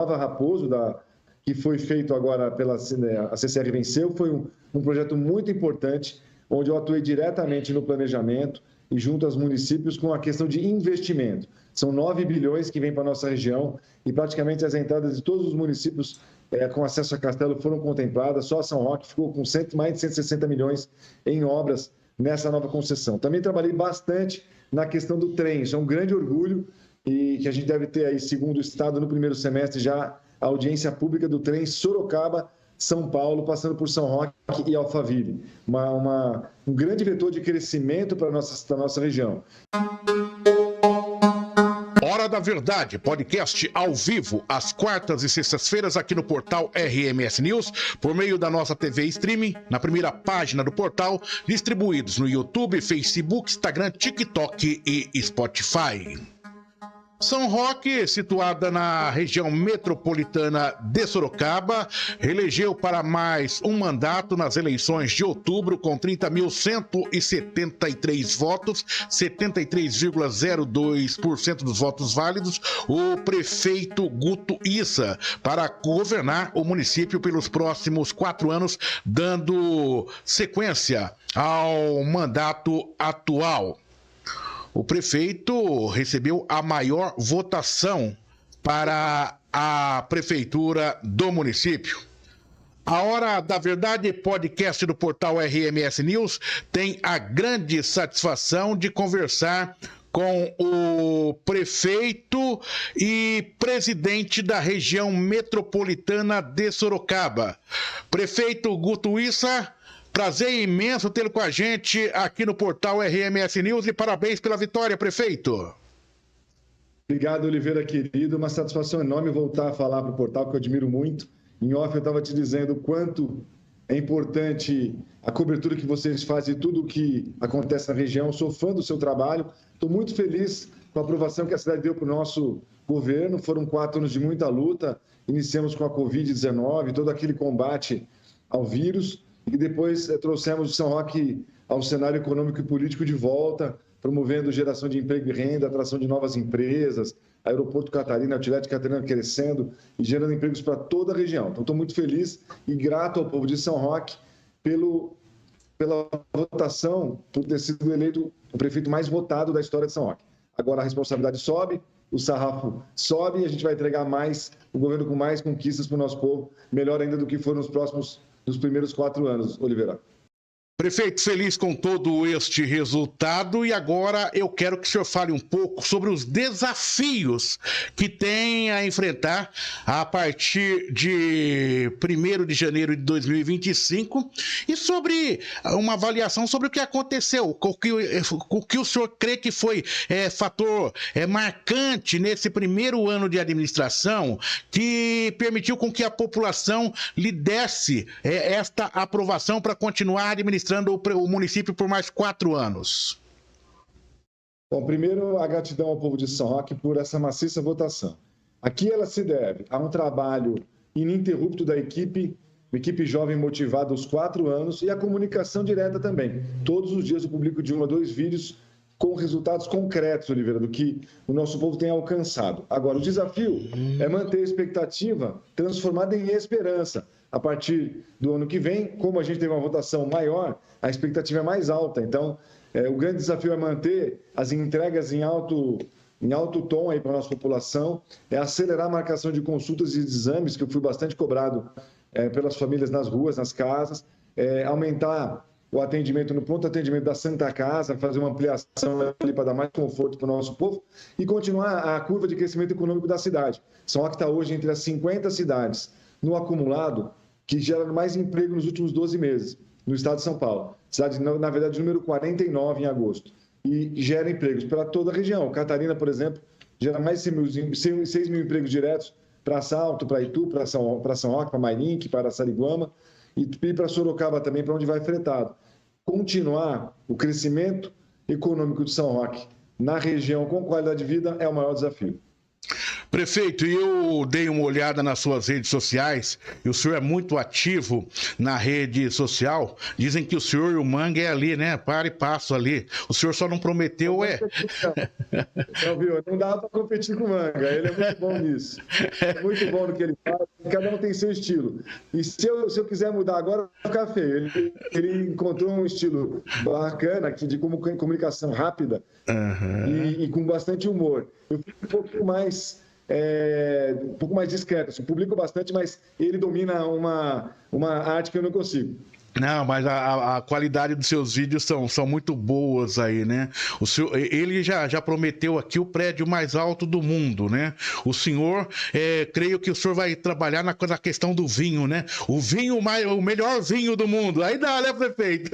Nova Raposo, que foi feito agora pela a CCR Venceu, foi um projeto muito importante, onde eu atuei diretamente no planejamento e junto aos municípios com a questão de investimento. São 9 bilhões que vêm para a nossa região e praticamente as entradas de todos os municípios com acesso a castelo foram contempladas. Só São Roque ficou com mais de 160 milhões em obras nessa nova concessão. Também trabalhei bastante na questão do trem. Isso é um grande orgulho e que a gente deve ter aí, segundo o Estado, no primeiro semestre já a audiência pública do trem Sorocaba, São Paulo, passando por São Roque e Alphaville. Um grande vetor de crescimento para a nossa região. Hora da Verdade, podcast ao vivo, às quartas e sextas-feiras aqui no portal RMS News, por meio da nossa TV Streaming, na primeira página do portal, distribuídos no YouTube, Facebook, Instagram, TikTok e Spotify. São Roque, situada na região metropolitana de Sorocaba, elegeu para mais um mandato nas eleições de outubro com 30.173 votos, 73,02% dos votos válidos, o prefeito Guto Issa, para governar o município pelos próximos 4 anos, dando sequência ao mandato atual. O prefeito recebeu a maior votação para a prefeitura do município. A Hora da Verdade, podcast do portal RMS News, tem a grande satisfação de conversar com o prefeito e presidente da região metropolitana de Sorocaba. Prefeito Guto Issa, prazer imenso tê-lo com a gente aqui no portal RMS News e parabéns pela vitória, prefeito. Obrigado, Oliveira, querido. Uma satisfação enorme voltar a falar para o portal, que eu admiro muito. Em off, eu estava te dizendo o quanto é importante a cobertura que vocês fazem de tudo o que acontece na região. Eu sou fã do seu trabalho. Estou muito feliz com a aprovação que a cidade deu para o nosso governo. Foram 4 anos de muita luta. Iniciamos com a Covid-19, todo aquele combate ao vírus. E depois trouxemos o São Roque ao cenário econômico e político de volta, promovendo geração de emprego e renda, atração de novas empresas, Aeroporto Catarina, Outlet Catarina crescendo e gerando empregos para toda a região. Então, estou muito feliz e grato ao povo de São Roque pela votação, por ter sido eleito o prefeito mais votado da história de São Roque. Agora a responsabilidade sobe, o sarrafo sobe e a gente vai entregar mais, o governo com mais conquistas para o nosso povo, melhor ainda do que foram nos primeiros 4 anos, Oliveira. Prefeito, feliz com todo este resultado e agora eu quero que o senhor fale um pouco sobre os desafios que tem a enfrentar a partir de 1º de janeiro de 2025 e sobre uma avaliação sobre o que aconteceu, o que o senhor crê que foi fator marcante nesse primeiro ano de administração que permitiu com que a população lhe desse esta aprovação para continuar administrando o município por mais 4 anos? Bom, primeiro, a gratidão ao povo de São Roque por essa maciça votação. Aqui ela se deve a um trabalho ininterrupto da equipe, uma equipe jovem motivada aos 4 anos e a comunicação direta também. Todos os dias eu publico de 1 a 2 vídeos com resultados concretos, Oliveira, do que o nosso povo tem alcançado. Agora, o desafio é manter a expectativa transformada em esperança. A partir do ano que vem, como a gente teve uma votação maior, a expectativa é mais alta. Então, o grande desafio é manter as entregas em alto tom aí para a nossa população, é acelerar a marcação de consultas e exames, que eu fui bastante cobrado pelas famílias nas ruas, nas casas, aumentar o atendimento no pronto atendimento da Santa Casa, fazer uma ampliação ali para dar mais conforto para o nosso povo e continuar a curva de crescimento econômico da cidade. São Roque está hoje entre as 50 cidades no acumulado que gera mais emprego nos últimos 12 meses, no estado de São Paulo. Cidade, na verdade, número 49 em agosto. E gera empregos para toda a região. Catarina, por exemplo, gera mais de 6 mil empregos diretos para Salto, para Itu, para São Roque, para Mairink, para Sariguama e para Sorocaba também, para onde vai fretado. Continuar o crescimento econômico de São Roque na região com qualidade de vida é o maior desafio. Prefeito, eu dei uma olhada nas suas redes sociais e o senhor é muito ativo na rede social. Dizem que o senhor e o Manga é ali, né? Para e passo ali. O senhor só não prometeu, Não, viu? Não dá para competir com o Manga, ele é muito bom nisso. É muito bom no que ele faz, cada um tem seu estilo. E se eu quiser mudar agora, vai ficar feio. Ele encontrou um estilo bacana, de comunicação rápida e com bastante humor. Eu fico um pouco mais discreto. Assim, publico bastante, mas ele domina uma arte que eu não consigo. Não, mas a qualidade dos seus vídeos são muito boas aí, né? Ele já prometeu aqui o prédio mais alto do mundo, né? O senhor, creio que o senhor vai trabalhar na questão do vinho, né? O melhor vinho do mundo. Aí dá, né, prefeito?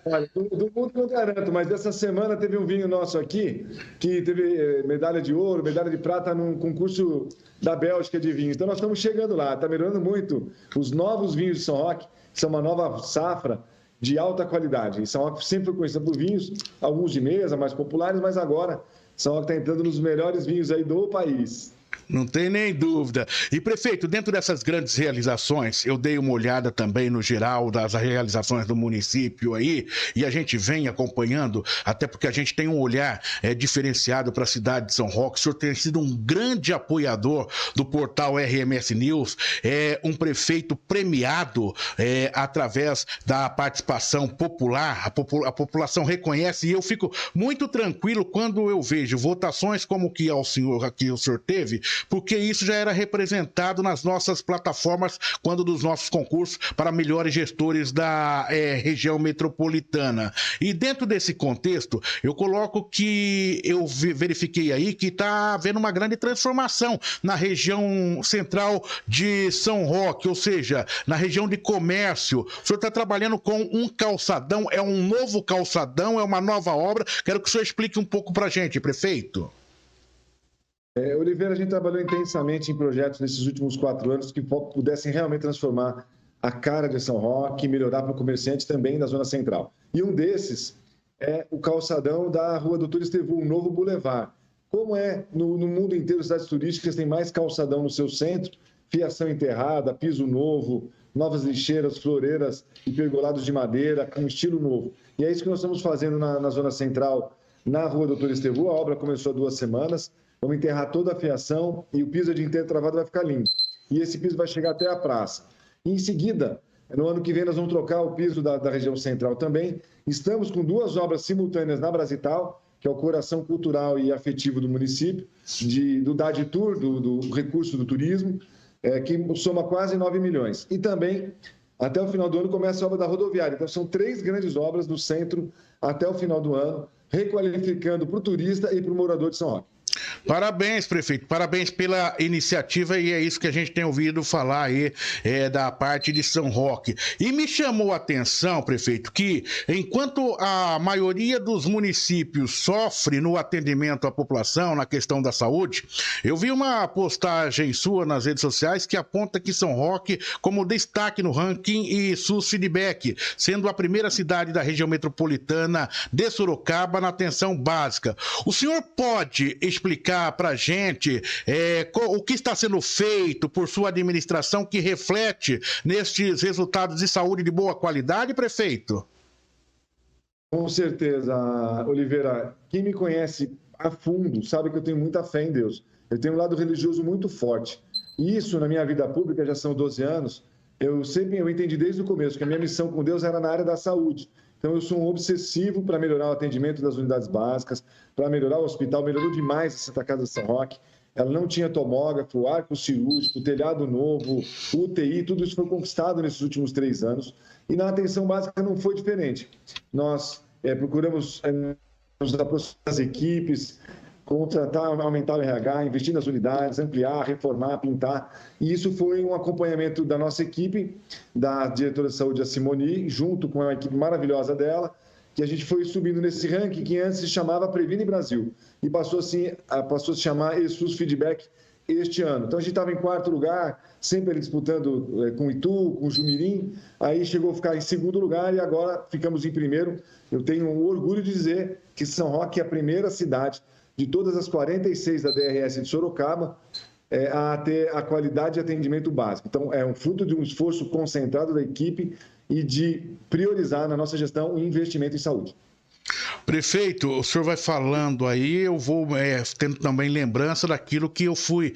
Olha, do mundo não garanto, mas essa semana teve um vinho nosso aqui que teve medalha de ouro, medalha de prata num concurso da Bélgica de vinho. Então nós estamos chegando lá, está melhorando muito. Os novos vinhos de São Roque são uma nova safra de alta qualidade. E São Roque sempre foi conhecido por vinhos, alguns de mesa, mais populares, mas agora São Roque está entrando nos melhores vinhos aí do país. Não tem nem dúvida. E, prefeito, dentro dessas grandes realizações, eu dei uma olhada também no geral das realizações do município aí, e a gente vem acompanhando, até porque a gente tem um olhar diferenciado para a cidade de São Roque. O senhor tem sido um grande apoiador do portal RMS News, um prefeito premiado através da participação popular. A população reconhece, e eu fico muito tranquilo quando eu vejo votações como que o senhor teve, porque isso já era representado nas nossas plataformas quando dos nossos concursos para melhores gestores da região metropolitana. E dentro desse contexto, eu coloco que eu verifiquei aí que está havendo uma grande transformação na região central de São Roque, ou seja, na região de comércio. O senhor está trabalhando com um calçadão, é um novo calçadão, é uma nova obra. Quero que o senhor explique um pouco para a gente, prefeito. Oliveira, a gente trabalhou intensamente em projetos nesses últimos 4 anos que pudessem realmente transformar a cara de São Roque e melhorar para o comerciante também da Zona Central. E um desses é o calçadão da Rua Doutor Estevão, um novo bulevar. Como no mundo inteiro, as cidades turísticas têm mais calçadão no seu centro, fiação enterrada, piso novo, novas lixeiras, floreiras e pergolados de madeira, com estilo novo. E é isso que nós estamos fazendo na Zona Central, na Rua Doutor Estevão. A obra começou há 2 semanas. Vamos enterrar toda a fiação e o piso de inteiro travado vai ficar limpo. E esse piso vai chegar até a praça. E em seguida, no ano que vem, nós vamos trocar o piso da região central também. Estamos com 2 obras simultâneas na Brasital, que é o coração cultural e afetivo do município, do Daditur, do recurso do turismo, que soma quase 9 milhões. E também, até o final do ano, começa a obra da rodoviária. Então, são 3 grandes obras do centro até o final do ano, requalificando para o turista e para o morador de São Roque. Parabéns, prefeito, parabéns pela iniciativa, e é isso que a gente tem ouvido falar aí da parte de São Roque. E me chamou a atenção, prefeito, que enquanto a maioria dos municípios sofre no atendimento à população, na questão da saúde, eu vi uma postagem sua nas redes sociais que aponta que São Roque como destaque no ranking e SUS Feedback, sendo a primeira cidade da região metropolitana de Sorocaba na atenção básica. O senhor pode explicar para a gente o que está sendo feito por sua administração que reflete nestes resultados de saúde de boa qualidade, prefeito? Com certeza, Oliveira. Quem me conhece a fundo sabe que eu tenho muita fé em Deus. Eu tenho um lado religioso muito forte. E isso, na minha vida pública, já são 12 anos, eu entendi desde o começo que a minha missão com Deus era na área da saúde. Então, eu sou um obsessivo para melhorar o atendimento das unidades básicas, para melhorar o hospital. Melhorou demais a Santa Casa de São Roque. Ela não tinha tomógrafo, arco cirúrgico, telhado novo, UTI, tudo isso foi conquistado nesses últimos 3 anos. E na atenção básica não foi diferente. Nós procuramos nos aproximar das equipes, contratar, aumentar o RH, investir nas unidades, ampliar, reformar, pintar. E isso foi um acompanhamento da nossa equipe, da diretora de saúde, a Simoni, junto com a equipe maravilhosa dela, que a gente foi subindo nesse ranking que antes se chamava Previne Brasil e passou a se chamar ESUS Feedback este ano. Então a gente estava em 4º lugar, sempre ali disputando com Itu, com Jumirim, aí chegou a ficar em 2º lugar e agora ficamos em 1º. Eu tenho o orgulho de dizer que São Roque é a primeira cidade de todas as 46 da DRS de Sorocaba a ter a qualidade de atendimento básico. Então, é um fruto de um esforço concentrado da equipe e de priorizar na nossa gestão o investimento em saúde. Prefeito, o senhor vai falando aí, eu vou tendo também lembrança daquilo que eu fui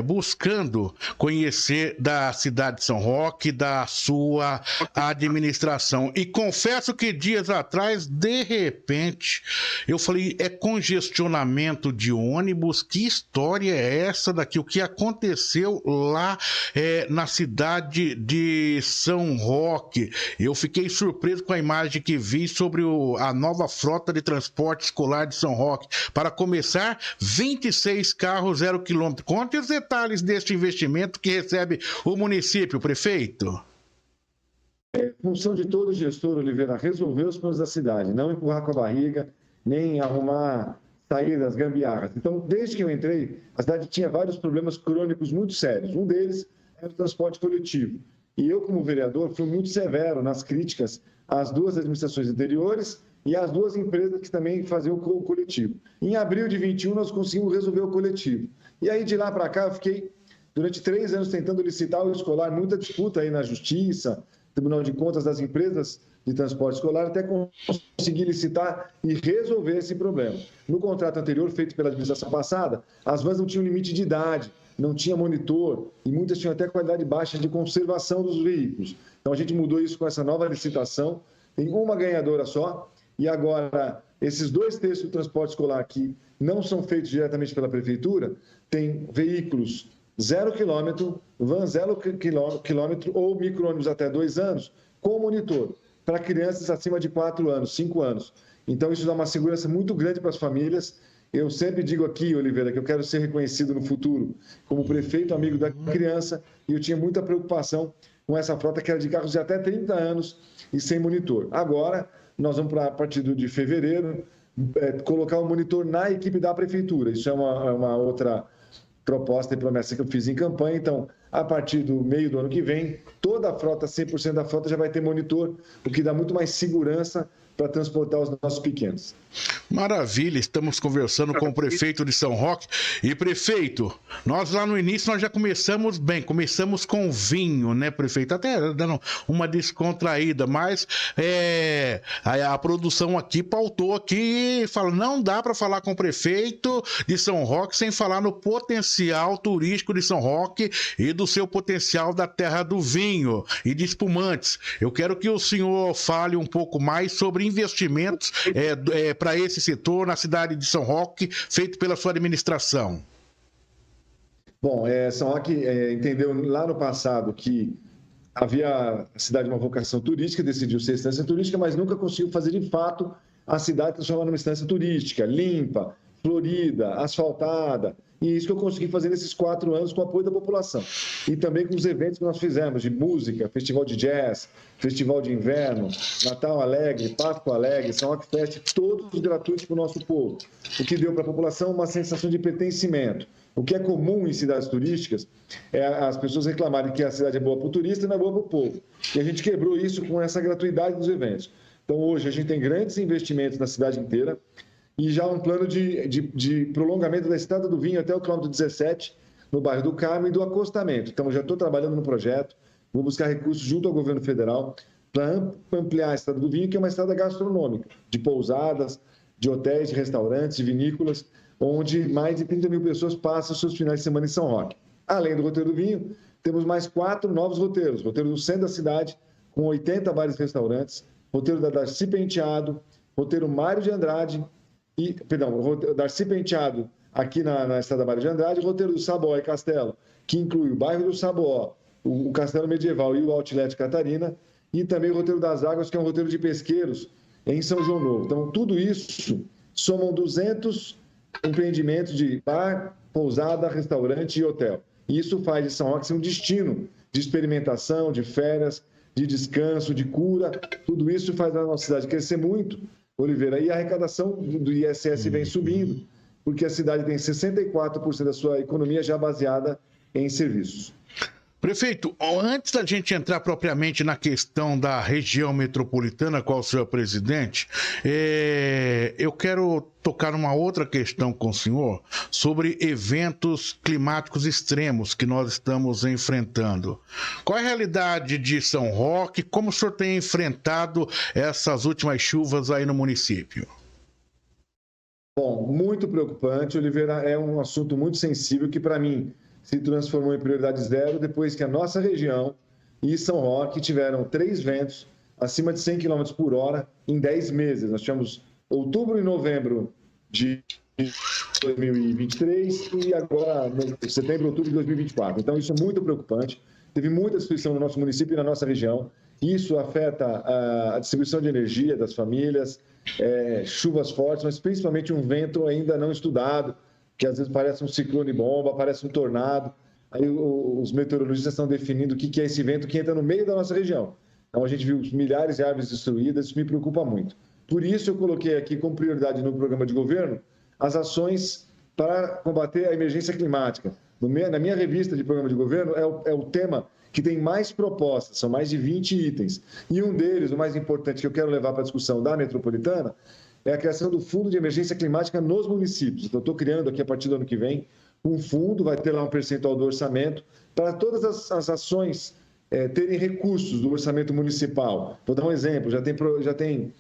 buscando conhecer da cidade de São Roque, da sua administração. E confesso que dias atrás, de repente, eu falei, é congestionamento de ônibus? Que história é essa daqui? O que aconteceu lá na cidade de São Roque? Eu fiquei surpreso com a imagem que vi sobre a nova frota de transporte escolar de São Roque. Para começar, 26 carros 0 km. Conte os detalhes deste investimento que recebe o município, prefeito. É função de todo gestor, Oliveira, resolver os problemas da cidade, não empurrar com a barriga, nem arrumar saídas, gambiarras. Então, desde que eu entrei, a cidade tinha vários problemas crônicos muito sérios. Um deles era o transporte coletivo. E eu, como vereador, fui muito severo nas críticas às duas administrações anteriores e as duas empresas que também faziam o coletivo. Em abril de 21, nós conseguimos resolver o coletivo. E aí, de lá para cá, eu fiquei durante 3 anos tentando licitar o escolar, muita disputa aí na Justiça, Tribunal de Contas das empresas de transporte escolar, até conseguir licitar e resolver esse problema. No contrato anterior, feito pela administração passada, as vans não tinham limite de idade, não tinha monitor, e muitas tinham até qualidade baixa de conservação dos veículos. Então, a gente mudou isso com essa nova licitação, tem uma ganhadora só. E agora, esses 2/3 do transporte escolar que não são feitos diretamente pela prefeitura, tem veículos 0 km, van 0 km ou micro-ônibus até 2 anos, com monitor, para crianças acima de 4 anos, 5 anos. Então, isso dá uma segurança muito grande para as famílias. Eu sempre digo aqui, Oliveira, que eu quero ser reconhecido no futuro como prefeito amigo da criança, e eu tinha muita preocupação com essa frota que era de carros de até 30 anos e sem monitor. Agora, nós vamos, a partir de fevereiro, colocar um monitor na equipe da prefeitura. Isso é uma outra proposta e promessa que eu fiz em campanha. Então, a partir do meio do ano que vem, toda a frota, 100% da frota já vai ter monitor, o que dá muito mais segurança para transportar os nossos pequenos. Maravilha, estamos conversando com o prefeito de São Roque. E prefeito, nós lá no início nós já começamos bem, começamos com vinho, né, prefeito? Até dando uma descontraída, mas a produção aqui pautou aqui e fala, não dá para falar com o prefeito de São Roque sem falar no potencial turístico de São Roque e do seu potencial da terra do vinho e de espumantes. Eu quero que o senhor fale um pouco mais sobre investimentos para esse setor na cidade de São Roque, feito pela sua administração. Bom, São Roque entendeu lá no passado que havia a cidade uma vocação turística, decidiu ser instância turística, mas nunca conseguiu fazer de fato a cidade transformar numa instância turística, limpa, florida, asfaltada. E isso que eu consegui fazer nesses 4 anos com o apoio da população. E também com os eventos que nós fizemos de música, festival de jazz, festival de inverno, Natal Alegre, Páscoa Alegre, São Roque Fest, todos gratuitos para o nosso povo. O que deu para a população uma sensação de pertencimento. O que é comum em cidades turísticas é as pessoas reclamarem que a cidade é boa para o turista e não é boa para o povo. E a gente quebrou isso com essa gratuidade dos eventos. Então, hoje, a gente tem grandes investimentos na cidade inteira, e já um plano de prolongamento da Estrada do Vinho até o quilômetro 17, no bairro do Carmo e do acostamento. Então, já estou trabalhando no projeto, vou buscar recursos junto ao governo federal para ampliar a Estrada do Vinho, que é uma estrada gastronômica, de pousadas, de hotéis, de restaurantes, de vinícolas, onde mais de 30 mil pessoas passam os seus finais de semana em São Roque. Além do roteiro do vinho, temos mais 4 novos roteiros. Roteiro do centro da cidade, com 80 bares e restaurantes, roteiro da Darcy Penteado, roteiro Mário de Andrade, Darcy Penteado, aqui na Estrada Mário de Andrade, o roteiro do Saboó e Castelo, que inclui o bairro do Saboó, o Castelo Medieval e o Outlet Catarina, e também o roteiro das Águas, que é um roteiro de pesqueiros em São João Novo. Então, tudo isso somam 200 empreendimentos de bar, pousada, restaurante e hotel. E isso faz de São Roque ser um destino de experimentação, de férias, de descanso, de cura. Tudo isso faz a nossa cidade crescer muito, Oliveira, e a arrecadação do ISS vem subindo, porque a cidade tem 64% da sua economia já baseada em serviços. Prefeito, antes da gente entrar propriamente na questão da região metropolitana, qual o senhor é presidente, eu quero tocar numa outra questão com o senhor sobre eventos climáticos extremos que nós estamos enfrentando. Qual é a realidade de São Roque? Como o senhor tem enfrentado essas últimas chuvas aí no município? Bom, muito preocupante, Oliveira, é um assunto muito sensível que, para mim, se transformou em prioridade zero depois que a nossa região e São Roque tiveram 3 ventos acima de 100 km por hora em 10 meses. Nós tivemos outubro e novembro de 2023 e agora setembro e outubro de 2024. Então, isso é muito preocupante. Teve muita destruição no nosso município e na nossa região. Isso afeta a distribuição de energia das famílias, chuvas fortes, mas principalmente um vento ainda não estudado, que às vezes parece um ciclone bomba, parece um tornado. Aí os meteorologistas estão definindo o que é esse vento que entra no meio da nossa região. Então a gente viu milhares de árvores destruídas, isso me preocupa muito. Por isso eu coloquei aqui como prioridade no programa de governo as ações para combater a emergência climática. Na minha revista de programa de governo é o tema que tem mais propostas, são mais de 20 itens. E um deles, o mais importante que eu quero levar para a discussão da metropolitana, é a criação do Fundo de Emergência Climática nos municípios. Então, estou criando aqui, a partir do ano que vem, um fundo, vai ter lá um percentual do orçamento, para todas as ações terem recursos do orçamento municipal. Vou dar um exemplo, já tem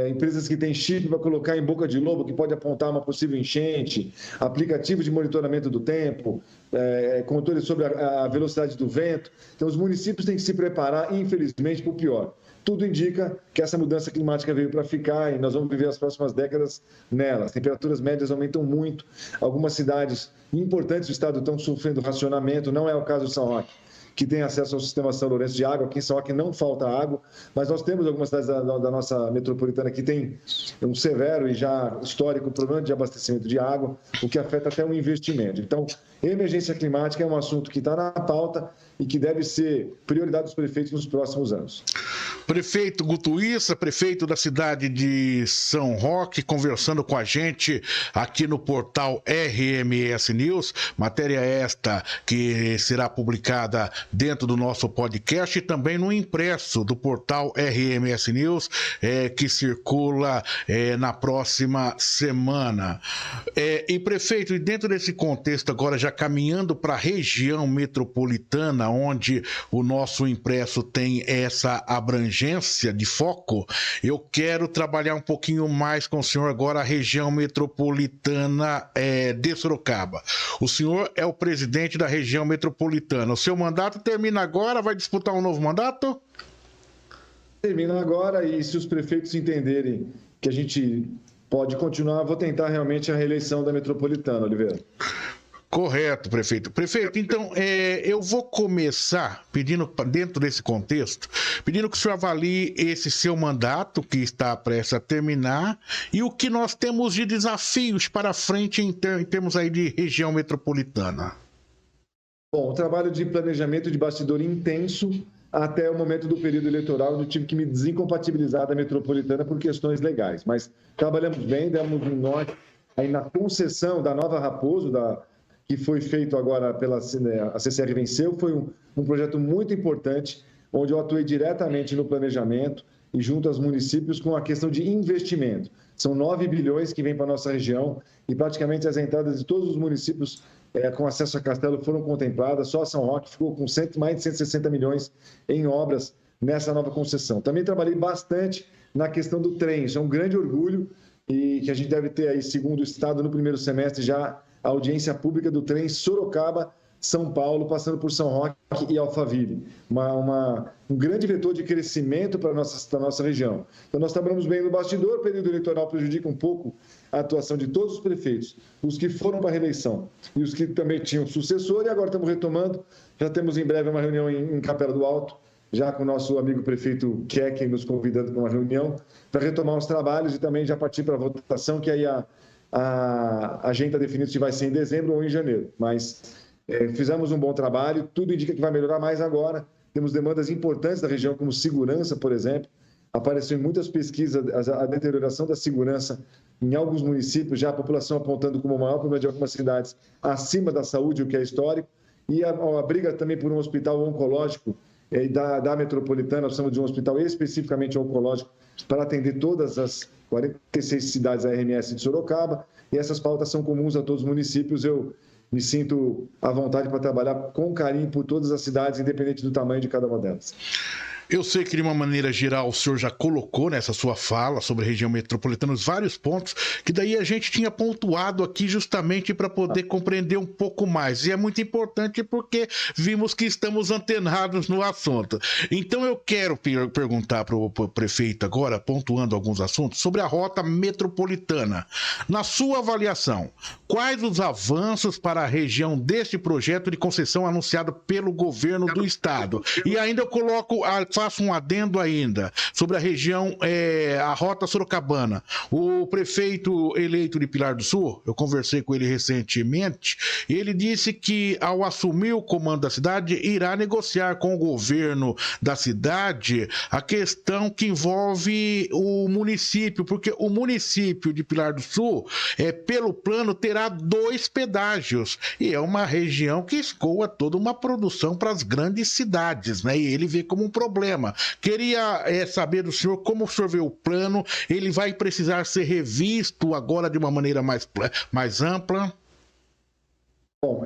empresas que têm chip para colocar em boca de lobo, que pode apontar uma possível enchente, aplicativo de monitoramento do tempo, controle sobre a velocidade do vento. Então, os municípios têm que se preparar, infelizmente, para o pior. Tudo indica que essa mudança climática veio para ficar e nós vamos viver as próximas décadas nela. As temperaturas médias aumentam muito. Algumas cidades importantes do estado estão sofrendo racionamento, não é o caso de São Roque, que tem acesso ao sistema São Lourenço de água. Aqui em São Roque não falta água, mas nós temos algumas cidades da nossa metropolitana que tem um severo e já histórico problema de abastecimento de água, o que afeta até o investimento. Então, emergência climática é um assunto que está na pauta e que deve ser prioridade dos prefeitos nos próximos anos. Prefeito Guto Issa, prefeito da cidade de São Roque, conversando com a gente aqui no portal RMS News, matéria esta que será publicada dentro do nosso podcast e também no impresso do portal RMS News, que circula na próxima semana. E prefeito, e dentro desse contexto agora, já caminhando para a região metropolitana, onde o nosso impresso tem essa abrangência de foco, eu quero trabalhar um pouquinho mais com o senhor agora a região metropolitana de Sorocaba. O senhor é o presidente da região metropolitana. O seu mandato termina agora? Vai disputar um novo mandato? Termina agora e se os prefeitos entenderem que a gente pode continuar, vou tentar realmente a reeleição da metropolitana, Oliveira. Correto, prefeito. Prefeito, então, eu vou começar pedindo, dentro desse contexto, pedindo que o senhor avalie esse seu mandato, que está prestes a terminar, e o que nós temos de desafios para frente em termos aí de região metropolitana. Bom, o trabalho de planejamento de bastidor intenso até o momento do período eleitoral, eu tive que me desincompatibilizar da metropolitana por questões legais, mas trabalhamos bem, demos um norte aí na concessão da Nova Raposo, que foi feito agora a CCR venceu, foi um projeto muito importante, onde eu atuei diretamente no planejamento e junto aos municípios com a questão de investimento. São 9 bilhões que vêm para a nossa região e praticamente as entradas de todos os municípios com acesso a castelo foram contempladas, só São Roque ficou com mais de 160 milhões em obras nessa nova concessão. Também trabalhei bastante na questão do trem, isso é um grande orgulho e que a gente deve ter aí, segundo o Estado, no primeiro semestre já a audiência pública do trem Sorocaba-São Paulo, passando por São Roque e Alphaville. Um grande vetor de crescimento para a nossa região. Então, nós trabalhamos bem no bastidor, o período eleitoral prejudica um pouco a atuação de todos os prefeitos, os que foram para a reeleição e os que também tinham sucessor, e agora estamos retomando. Já temos em breve uma reunião em Capela do Alto, já com o nosso amigo prefeito Keck nos convidando para uma reunião, para retomar os trabalhos e também já partir para a votação, que aí a gente está definindo se vai ser em dezembro ou em janeiro, mas fizemos um bom trabalho, tudo indica que vai melhorar mais agora. Temos demandas importantes da região, como segurança, por exemplo. Apareceu em muitas pesquisas a deterioração da segurança em alguns municípios, já a população apontando como o maior problema de algumas cidades acima da saúde, o que é histórico. e a briga também por um hospital oncológico da metropolitana. Nós precisamos de um hospital especificamente oncológico para atender todas as 46 cidades da RMS de Sorocaba, e essas pautas são comuns a todos os municípios. Eu me sinto à vontade para trabalhar com carinho por todas as cidades, independente do tamanho de cada uma delas. Eu sei que, de uma maneira geral, o senhor já colocou nessa sua fala sobre a região metropolitana os vários pontos que daí a gente tinha pontuado aqui justamente para poder compreender um pouco mais. E é muito importante porque vimos que estamos antenados no assunto. Então eu quero perguntar para o prefeito agora, pontuando alguns assuntos, sobre a rota metropolitana. Na sua avaliação, quais os avanços para a região deste projeto de concessão anunciado pelo governo do estado? E ainda eu faço um adendo ainda sobre a região, a rota sorocabana. O prefeito eleito de Pilar do Sul, eu conversei com ele recentemente, e ele disse que ao assumir o comando da cidade, irá negociar com o governo da cidade a questão que envolve o município, porque o município de Pilar do Sul, pelo plano, terá 2 pedágios, e é uma região que escoa toda uma produção para as grandes cidades, né? E ele vê como um problema. Queria saber do senhor como o senhor vê o plano. Ele vai precisar ser revisto agora de uma maneira mais ampla? Bom,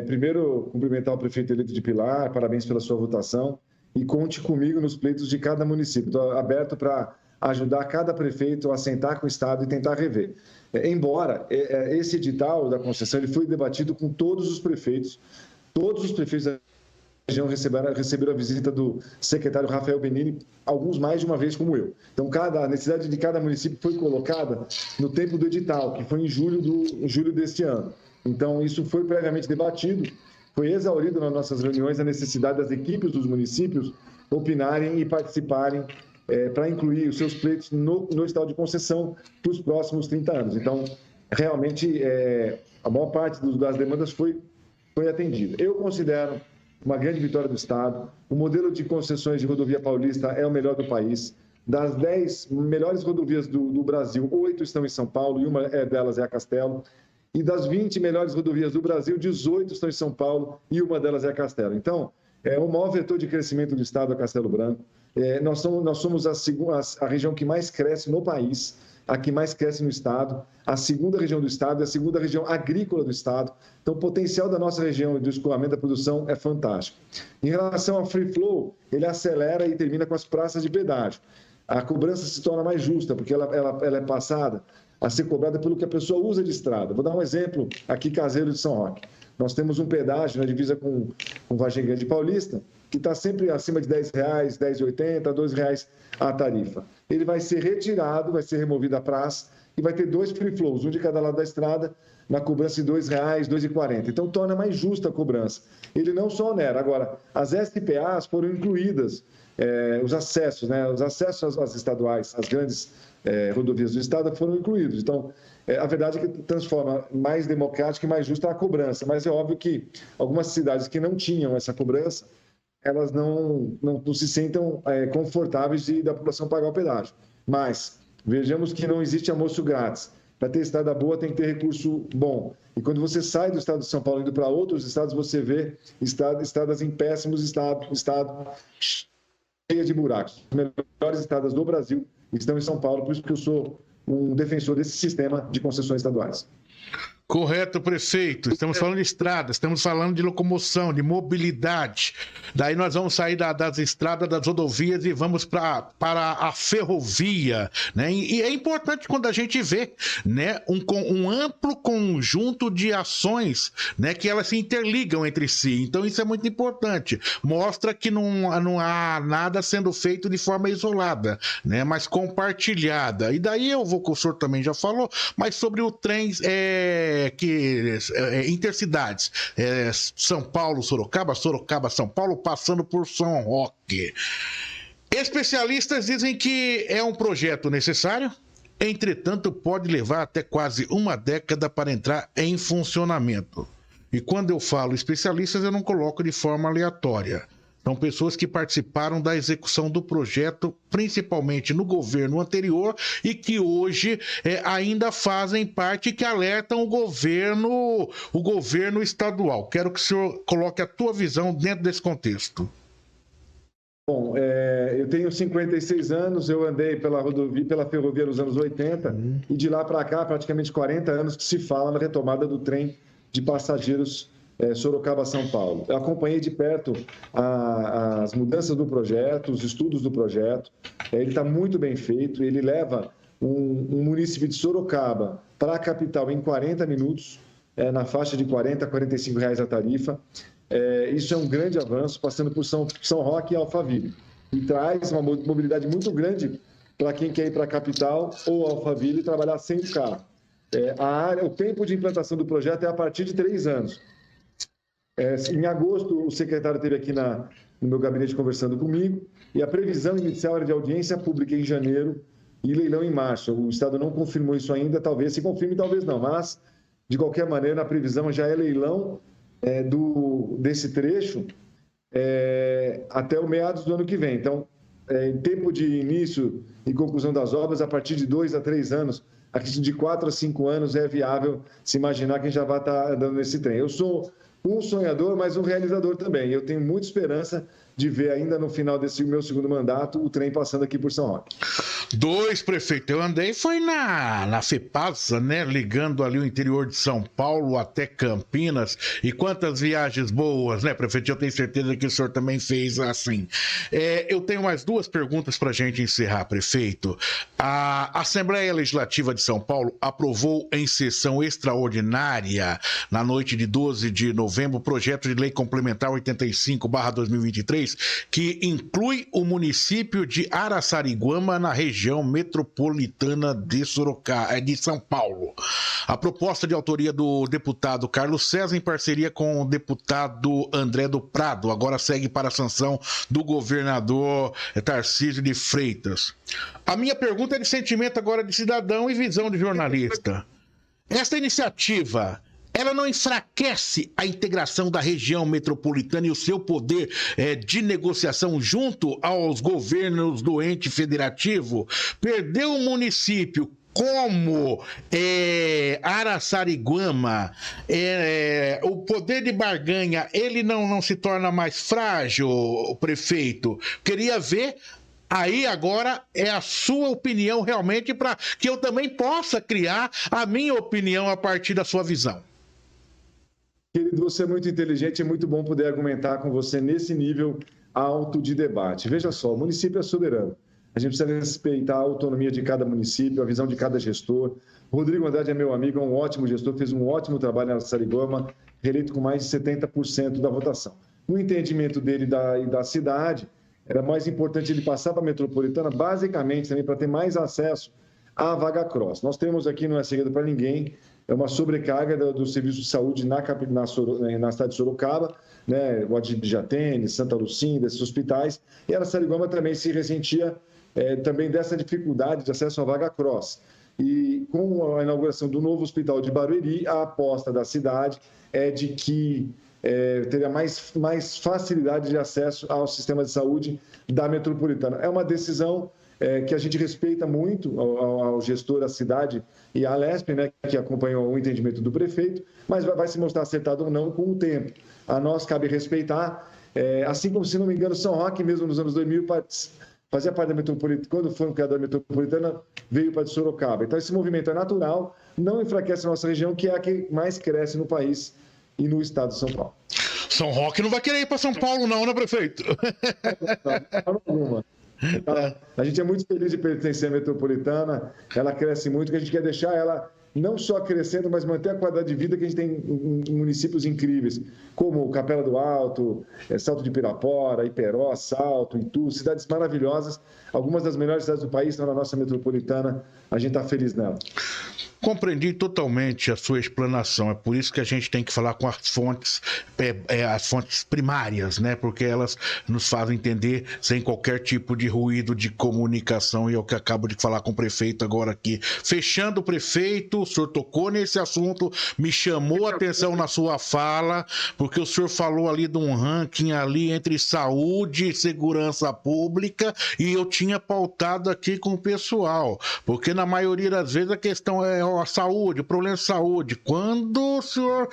primeiro, cumprimentar o prefeito eleito de Pilar, parabéns pela sua votação, e conte comigo nos pleitos de cada município. Estou aberto para ajudar cada prefeito a sentar com o Estado e tentar rever. Embora esse edital da concessão ele foi debatido com todos os prefeitos da região receberam a visita do secretário Rafael Benini, alguns mais de uma vez, como eu. Então, a necessidade de cada município foi colocada no tempo do edital, que foi em julho deste ano. Então, isso foi previamente debatido, foi exaurido nas nossas reuniões a necessidade das equipes dos municípios opinarem e participarem para incluir os seus pleitos no edital de concessão para os próximos 30 anos. Então, realmente, a maior parte das demandas foi atendida. Eu considero uma grande vitória do Estado. O modelo de concessões de rodovia paulista é o melhor do país. Das 10 melhores rodovias do Brasil, 8 estão em São Paulo, e uma delas é a Castelo. E das 20 melhores rodovias do Brasil, 18 estão em São Paulo, e uma delas é a Castelo. Então, o maior vetor de crescimento do Estado é Castelo Branco. Nós somos a região que mais cresce no país, a que mais cresce no Estado, a segunda região do Estado e a segunda região agrícola do Estado. Então, o potencial da nossa região de escoamento da produção é fantástico. Em relação ao free flow, ele acelera e termina com as praças de pedágio. A cobrança se torna mais justa, porque ela é passada a ser cobrada pelo que a pessoa usa de estrada. Vou dar um exemplo aqui caseiro de São Roque. Nós temos um pedágio na divisa com Vargem Grande Paulista, que está sempre acima de R$10, R$10,80, R$12 a tarifa. Ele vai ser retirado, vai ser removido a praça e vai ter 2 free flows, um de cada lado da estrada, na cobrança de R$2, R$2,40. Então, torna mais justa a cobrança. Ele não só onera. Agora, as SPAs foram incluídas, os acessos, né? Os acessos às estaduais, às grandes rodovias do Estado foram incluídos. Então, a verdade é que transforma mais democrática e mais justa a cobrança. Mas é óbvio que algumas cidades que não tinham essa cobrança, elas não se sentam confortáveis da população pagar o pedágio. Mas vejamos que não existe almoço grátis. Para ter estrada boa tem que ter recurso bom. E quando você sai do estado de São Paulo indo para outros estados, você vê estradas em péssimos estado cheias de buracos. As melhores estradas do Brasil estão em São Paulo, por isso que eu sou um defensor desse sistema de concessões estaduais. Correto, prefeito. Estamos falando de estradas, estamos falando de locomoção, de mobilidade. Daí nós vamos sair das estradas, das rodovias e vamos para a ferrovia, né? E é importante quando a gente vê, né, um amplo conjunto de ações, né, que elas se interligam entre si. Então isso é muito importante. Mostra que não há nada sendo feito de forma isolada, né, mas compartilhada. E daí eu vou, que o senhor também já falou, mas sobre o trem intercidades, São Paulo, Sorocaba, São Paulo, passando por São Roque. Especialistas dizem que é um projeto necessário, entretanto pode levar até quase uma década para entrar em funcionamento. E quando eu falo especialistas, eu não coloco de forma aleatória. São pessoas que participaram da execução do projeto, principalmente no governo anterior, e que hoje ainda fazem parte, que alertam o governo estadual. Quero que o senhor coloque a tua visão dentro desse contexto. Bom, eu tenho 56 anos, eu andei pela ferrovia nos anos 80, e de lá para cá, praticamente 40 anos que se fala na retomada do trem de passageiros Sorocaba-São Paulo. Eu acompanhei de perto as mudanças do projeto, os estudos do projeto. Ele está muito bem feito, ele leva um município de Sorocaba para a capital em 40 minutos, na faixa de R$40 a R$45 a tarifa. Isso é um grande avanço, passando por São Roque e Alphaville. E traz uma mobilidade muito grande para quem quer ir para a capital ou Alphaville e trabalhar sem o carro. O tempo de implantação do projeto é a partir de 3 anos. Em agosto, o secretário esteve aqui no meu gabinete conversando comigo, e a previsão inicial era de audiência pública em janeiro e leilão em março. O Estado não confirmou isso ainda, talvez se confirme, talvez não, mas, de qualquer maneira, a previsão já é leilão desse trecho até o meados do ano que vem. Então, em tempo de início e conclusão das obras, a partir de 2 a 3 anos, a questão de 4 a 5 anos é viável se imaginar que a gente já vai estar andando nesse trem. Eu sou um sonhador, mas um realizador também. Eu tenho muita esperança de ver ainda no final desse meu segundo mandato o trem passando aqui por São Roque. 2, prefeito. Eu andei, foi na FEPASA, né? Ligando ali o interior de São Paulo até Campinas. E quantas viagens boas, né, prefeito? Eu tenho certeza que o senhor também fez assim. Eu tenho mais 2 perguntas para a gente encerrar, prefeito. A Assembleia Legislativa de São Paulo aprovou em sessão extraordinária, na noite de 12 de novembro, o projeto de lei complementar 85/2023, que inclui o município de Araçariguama na região metropolitana de São Paulo. A proposta de autoria do deputado Carlos César, em parceria com o deputado André do Prado, agora segue para a sanção do governador Tarcísio de Freitas. A minha pergunta é de sentimento agora de cidadão e visão de jornalista. Esta iniciativa, ela não enfraquece a integração da região metropolitana e o seu poder de negociação junto aos governos do ente federativo? Perdeu o município como Araçariguama, o poder de barganha, ele não se torna mais frágil, prefeito? Queria ver. Aí agora é a sua opinião realmente, para que eu também possa criar a minha opinião a partir da sua visão. Querido, você é muito inteligente, é muito bom poder argumentar com você nesse nível alto de debate. Veja só, o município é soberano. A gente precisa respeitar a autonomia de cada município, a visão de cada gestor. O Rodrigo Andrade é meu amigo, é um ótimo gestor, fez um ótimo trabalho na Araçariguama, reeleito com mais de 70% da votação. No entendimento dele e da cidade, era mais importante ele passar para a metropolitana, basicamente também para ter mais acesso à vaga cross. Nós temos aqui, não é segredo para ninguém, uma sobrecarga do serviço de saúde na cidade de Sorocaba, né? O Adjatene, Santa Lucinda, esses hospitais, e a Araçariguama também se ressentia também dessa dificuldade de acesso à vaga cross. E com a inauguração do novo hospital de Barueri, a aposta da cidade é de que teria mais facilidade de acesso ao sistema de saúde da metropolitana. É uma decisão que a gente respeita muito ao gestor da cidade e à Alesp, né, que acompanhou o entendimento do prefeito, mas vai se mostrar acertado ou não com o tempo. A nós cabe respeitar, assim como, se não me engano, São Roque, mesmo nos anos 2000, fazia parte da metropolitana, quando foi criada a metropolitana, veio para Sorocaba. Então, esse movimento é natural, não enfraquece a nossa região, que é a que mais cresce no país e no estado de São Paulo. São Roque não vai querer ir para São Paulo não, né, prefeito? Não. A gente é muito feliz de pertencer à metropolitana, ela cresce muito, que a gente quer deixar ela não só crescendo, mas manter a qualidade de vida que a gente tem em municípios incríveis, como Capela do Alto, Salto de Pirapora, Iperó, Salto, Itu, cidades maravilhosas, algumas das melhores cidades do país estão na nossa metropolitana, a gente está feliz nela. Compreendi totalmente a sua explanação. É por isso que a gente tem que falar com as fontes primárias, né? Porque elas nos fazem entender sem qualquer tipo de ruído de comunicação. E é o que acabo de falar com o prefeito agora aqui. Fechando o prefeito, o senhor tocou nesse assunto, me chamou a atenção na sua fala, porque o senhor falou ali de um ranking ali entre saúde e segurança pública, e eu tinha pautado aqui com o pessoal, porque na maioria das vezes a questão é a saúde, o problema de saúde. Quando o senhor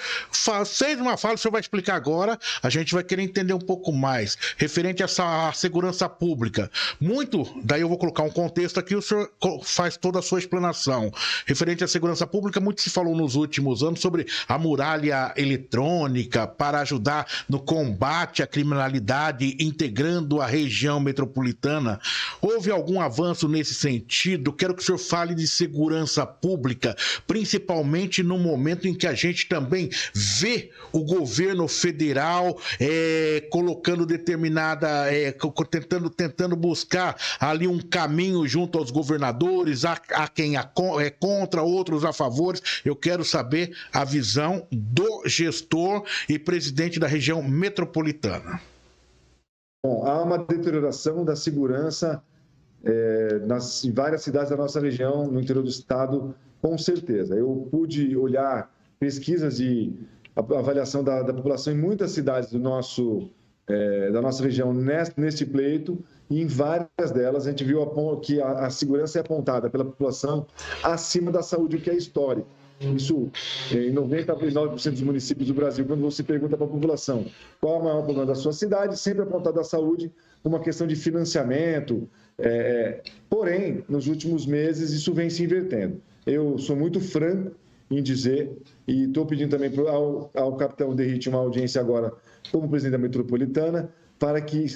fez uma fala, o senhor vai explicar agora, a gente vai querer entender um pouco mais, referente a essa segurança pública. Muito, daí eu vou colocar um contexto aqui, o senhor faz toda a sua explanação. Referente à segurança pública, muito se falou nos últimos anos sobre a muralha eletrônica para ajudar no combate à criminalidade, integrando a região metropolitana. Houve algum avanço nesse sentido? Quero que o senhor fale de segurança pública, principalmente no momento em que a gente também vê o governo federal colocando tentando buscar ali um caminho junto aos governadores, há quem é contra, outros a favor. Eu quero saber a visão do gestor e presidente da região metropolitana. Bom, há uma deterioração da segurança em várias cidades da nossa região, no interior do estado, com certeza. Eu pude olhar pesquisas de avaliação da população em muitas cidades da nossa região neste pleito, e em várias delas a gente viu que a segurança é apontada pela população acima da saúde, o que é histórico. Isso em 99% dos municípios do Brasil, quando você pergunta para a população qual é o maior problema da sua cidade, sempre apontado a saúde, uma questão de financiamento. Porém, nos últimos meses, isso vem se invertendo. Eu sou muito franco em dizer, e estou pedindo também ao capitão Derrite uma audiência agora como presidente da metropolitana, para que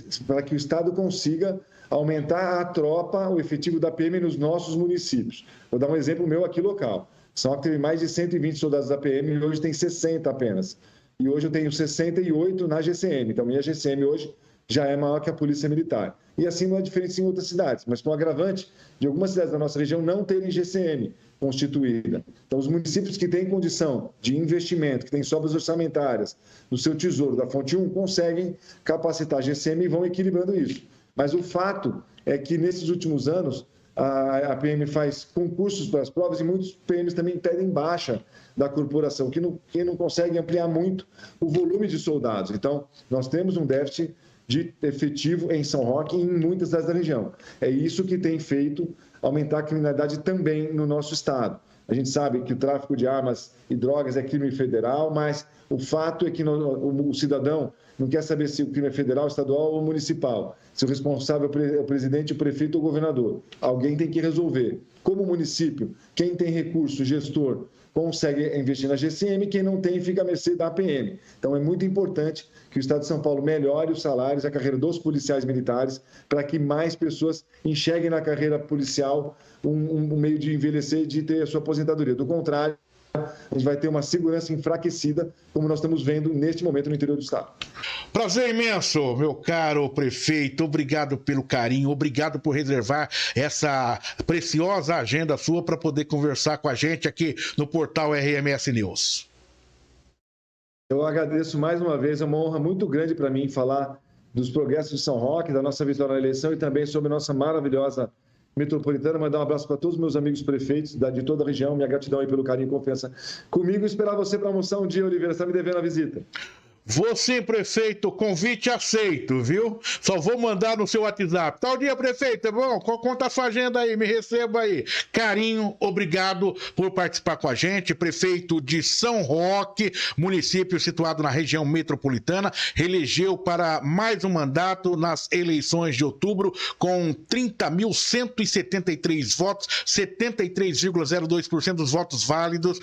o Estado consiga aumentar a tropa, o efetivo da PM nos nossos municípios. Vou dar um exemplo meu aqui local. São que teve mais de 120 soldados da PM e hoje tem 60 apenas. E hoje eu tenho 68 na GCM. Então, minha GCM hoje já é maior que a Polícia Militar. E assim não é diferente em outras cidades, mas com o agravante de algumas cidades da nossa região não terem GCM constituída. Então, os municípios que têm condição de investimento, que têm sobras orçamentárias no seu tesouro da fonte 1, conseguem capacitar a GCM e vão equilibrando isso. Mas o fato é que, nesses últimos anos, a PM faz concursos para as provas e muitos PMs também pedem baixa da corporação, que não conseguem ampliar muito o volume de soldados. Então, nós temos um déficit de efetivo em São Roque e em muitas cidades da região. É isso que tem feito aumentar a criminalidade também no nosso estado. A gente sabe que o tráfico de armas e drogas é crime federal, mas o fato é que o cidadão não quer saber se o crime é federal, estadual ou municipal. Se o responsável é o presidente, o prefeito ou o governador. Alguém tem que resolver. Como município, quem tem recurso, gestor, consegue investir na GCM, quem não tem fica à mercê da APM. Então é muito importante que o Estado de São Paulo melhore os salários, a carreira dos policiais militares, para que mais pessoas enxerguem na carreira policial um meio de envelhecer e de ter a sua aposentadoria. Do contrário, a gente vai ter uma segurança enfraquecida, como nós estamos vendo neste momento no interior do estado. Prazer imenso, meu caro prefeito. Obrigado pelo carinho, obrigado por reservar essa preciosa agenda sua para poder conversar com a gente aqui no portal RMS News. Eu agradeço mais uma vez, é uma honra muito grande para mim falar dos progressos de São Roque, da nossa vitória na eleição e também sobre a nossa maravilhosa metropolitana. Mandar um abraço para todos os meus amigos prefeitos de toda a região. Minha gratidão aí pelo carinho e confiança comigo. Esperar você para almoçar um dia, Oliveira. Você está me devendo a visita. Vou sim, prefeito, convite aceito, viu? Só vou mandar no seu WhatsApp. Tal dia, prefeito, é bom? Conta a sua agenda aí, me receba aí. Carinho, obrigado por participar com a gente. Prefeito de São Roque, município situado na região metropolitana, reelegeu para mais um mandato nas eleições de outubro com 30.173 votos, 73,02% dos votos válidos.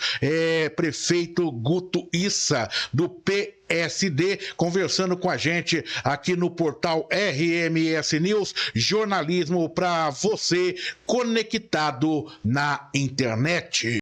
Prefeito Guto Issa, do PSD, conversando com a gente aqui no portal RMS News, jornalismo para você conectado na internet.